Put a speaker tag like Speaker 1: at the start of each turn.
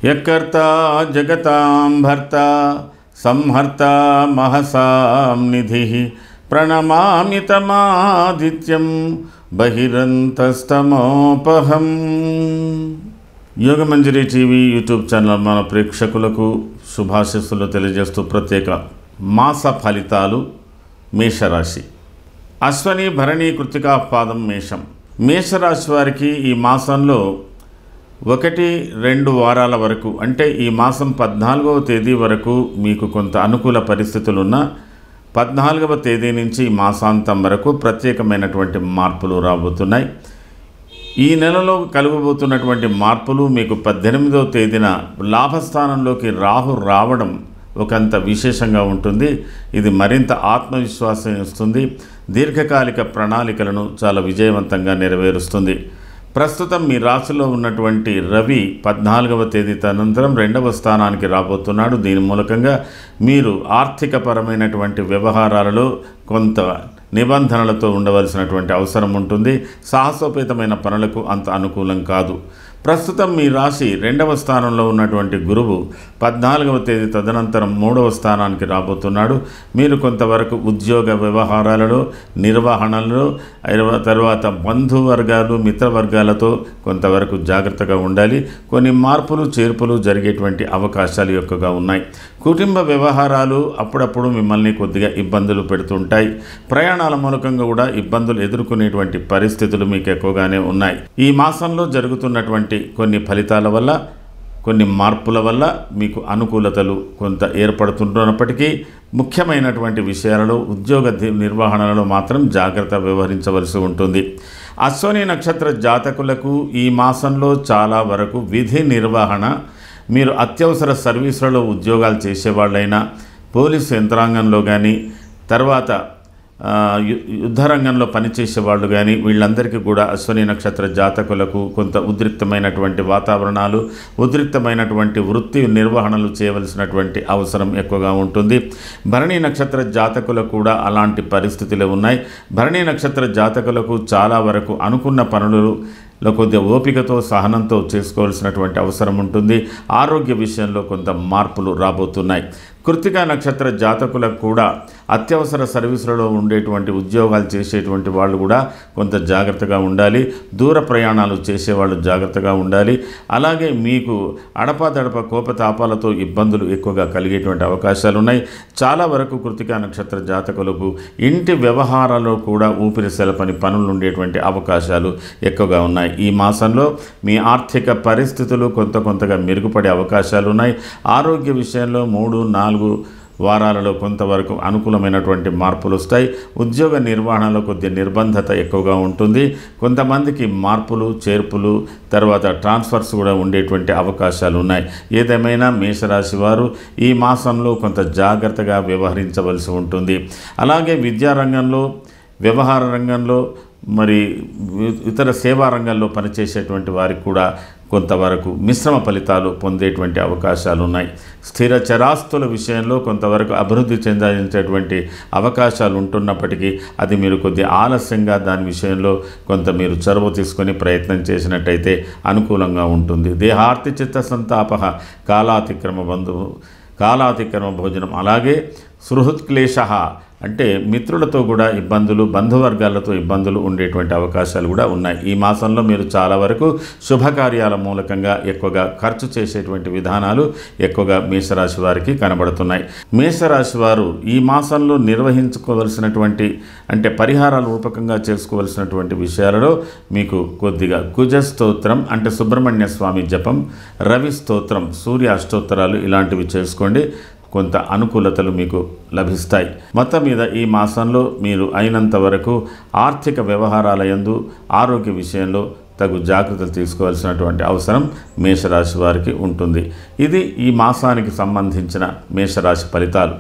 Speaker 1: యకర్త జగతాం భర్త సంహర్త మహసాం నిధి ప్రణమామి తమాదిత్యం బహిరంతస్తమోపహం. Yogamanjari TV YouTube channel మన ప్రేక్షకులకు శుభాశీస్సులు తెలియజేస్తూ ప్రత్యేక మాస ఫలితాలు. మేషరాశి, అశ్వని భరణి కృత్తికా పాదం మేషం. మేషరాశి వారికి ఈ మాసంలో 1-2 వారాల వరకు, అంటే ఈ మాసం 14వ తేదీ వరకు మీకు కొంత అనుకూల పరిస్థితులున్న 14వ తేదీ నుంచి మాసాంతం వరకు ప్రత్యేకమైనటువంటి మార్పులు రాబోతున్నాయి. ఈ నెలలో కలుగబోతున్నటువంటి మార్పులు మీకు 18వ తేదీన లాభస్థానంలోకి రాహు రావడం ఒకంత విశేషంగా ఉంటుంది. ఇది మరింత ఆత్మవిశ్వాసం ఇస్తుంది. దీర్ఘకాలిక ప్రణాళికలను చాలా విజయవంతంగా నెరవేరుస్తుంది. ప్రస్తుతం మీ రాశిలో ఉన్నటువంటి రవి 14వ తేదీ తదనంతరం 2వ స్థానానికి రాబోతున్నాడు. దీని మూలకంగా మీరు ఆర్థికపరమైనటువంటి వ్యవహారాలలో కొంత నిబంధనలతో ఉండవలసినటువంటి అవసరం ఉంటుంది. సాహసోపేతమైన పనులకు అంత అనుకూలం కాదు. ప్రస్తుతం మీ రాశి 2వ స్థానంలో ఉన్నటువంటి గురువు 14వ తేదీ తదనంతరం 3వ స్థానానికి రాబోతున్నాడు. మీరు కొంతవరకు ఉద్యోగ వ్యవహారాలలో, నిర్వహణలో, తర్వాత బంధువర్గాలు, మిత్రవర్గాలతో కొంతవరకు జాగ్రత్తగా ఉండాలి. కొన్ని మార్పులు చేర్పులు జరిగేటువంటి అవకాశాలు ఎక్కువగా ఉన్నాయి. కుటుంబ వ్యవహారాలు అప్పుడప్పుడు మిమ్మల్ని కొద్దిగా ఇబ్బందులు పెడుతుంటాయి. ప్రయాణాల మూలకంగా కూడా ఇబ్బందులు ఎదుర్కొనేటువంటి పరిస్థితులు మీకు ఎక్కువగానే ఉన్నాయి. ఈ మాసంలో జరుగుతున్నటువంటి కొన్ని ఫలితాల వల్ల, కొన్ని మార్పుల వల్ల మీకు అనుకూలతలు కొంత ఏర్పడుతున్నప్పటికీ ముఖ్యమైనటువంటి విషయాలలో, ఉద్యోగ నిర్వహణలో మాత్రం జాగ్రత్త వ్యవహరించవలసి ఉంటుంది. అశ్వని నక్షత్ర జాతకులకు ఈ మాసంలో చాలా వరకు విధి నిర్వహణ, మీరు అత్యవసర సర్వీసులలో ఉద్యోగాలు చేసేవాళ్ళైనా, పోలీసు యంత్రాంగంలో కానీ, తర్వాత యుద్ధ రంగంలో పనిచేసే వాళ్ళు కానీ, వీళ్ళందరికీ కూడా అశ్వని నక్షత్ర జాతకులకు కొంత ఉద్రిక్తమైనటువంటి వాతావరణాలు, ఉద్రిక్తమైనటువంటి వృత్తి నిర్వహణలు చేయవలసినటువంటి అవసరం ఎక్కువగా ఉంటుంది. భరణి నక్షత్ర జాతకులకు కూడా అలాంటి పరిస్థితులే ఉన్నాయి. భరణి నక్షత్ర జాతకులకు చాలా వరకు అనుకున్న పనులు కొద్దిగా ఓపికతో, సహనంతో చేసుకోవాల్సినటువంటి అవసరం ఉంటుంది. ఆరోగ్య విషయంలో కొంత మార్పులు రాబోతున్నాయి. కృత్తికా నక్షత్ర జాతకులకు కూడా అత్యవసర సర్వీసులలో ఉండేటువంటి ఉద్యోగాలు చేసేటువంటి వాళ్ళు కూడా కొంత జాగ్రత్తగా ఉండాలి. దూర ప్రయాణాలు చేసేవాళ్ళు జాగ్రత్తగా ఉండాలి. అలాగే మీకు అడపాదడప కోపతాపాలతో ఇబ్బందులు ఎక్కువగా కలిగేటువంటి అవకాశాలు ఉన్నాయి. చాలా వరకు కృత్తికా నక్షత్ర జాతకులకు ఇంటి వ్యవహారాల్లో కూడా ఊపిరి సెలపని పనులు ఉండేటువంటి అవకాశాలు ఎక్కువగా ఉన్నాయి. ఈ మాసంలో మీ ఆర్థిక పరిస్థితులు కొంతగా మెరుగుపడే అవకాశాలు ఉన్నాయి. ఆరోగ్య విషయంలో 3-4 వారాలలో కొంతవరకు అనుకూలమైనటువంటి మార్పులు వస్తాయి. ఉద్యోగ నిర్వహణలో కొద్ది నిర్బంధత ఎక్కువగా ఉంటుంది. కొంతమందికి మార్పులు, చేర్పులు, తర్వాత ట్రాన్స్ఫర్స్ కూడా ఉండేటువంటి అవకాశాలు ఉన్నాయి. ఏదేమైనా మేషరాశి వారు ఈ మాసంలో కొంత జాగ్రత్తగా వ్యవహరించవలసి ఉంటుంది. అలాగే విద్యారంగంలో, వ్యవహార రంగంలో, మరి ఇతర సేవా రంగంలో పనిచేసేటువంటి వారికి కూడా కొంతవరకు మిశ్రమ ఫలితాలు పొందేటువంటి అవకాశాలు ఉన్నాయి. స్థిర చరాస్తుల విషయంలో కొంతవరకు అభివృద్ధి చెందించేటువంటి అవకాశాలు ఉంటున్నప్పటికీ అది మీరు కొద్ది ఆలస్యంగా దాని విషయంలో కొంత మీరు చొరవ తీసుకొని ప్రయత్నం చేసినట్టయితే అనుకూలంగా ఉంటుంది. దేహార్తి చిత్త సంతాప కాలాతిక్రమ భోజనం. అలాగే సుహృత్క్లేశ అంటే మిత్రులతో కూడా ఇబ్బందులు, బంధువర్గాలతో ఇబ్బందులు ఉండేటువంటి అవకాశాలు కూడా ఉన్నాయి. ఈ మాసంలో మీరు చాలా వరకు శుభకార్యాల మూలకంగా ఎక్కువగా ఖర్చు చేసేటువంటి విధానాలు ఎక్కువగా మేషరాశి వారికి కనబడుతున్నాయి. మేషరాశి వారు ఈ మాసంలో నిర్వహించుకోవలసినటువంటి, అంటే పరిహారాల రూపకంగా చేసుకోవలసినటువంటి విషయాలలో మీకు కొద్దిగా కుజ స్తోత్రం, అంటే సుబ్రహ్మణ్య స్వామి జపం, రవి స్తోత్రం, సూర్య అష్టోత్తరాలు ఇలాంటివి చేసుకోండి. కొంత అనుకూలతలు మీకు లభిస్తాయి. మొత్తం మీద ఈ మాసంలో మీరు అయినంత వరకు ఆర్థిక వ్యవహారాల యందు, ఆరోగ్య విషయంలో తగు జాగ్రత్తలు తీసుకోవాల్సినటువంటి అవసరం మేషరాశి వారికి ఉంటుంది. ఇది ఈ మాసానికి సంబంధించిన మేషరాశి ఫలితాలు.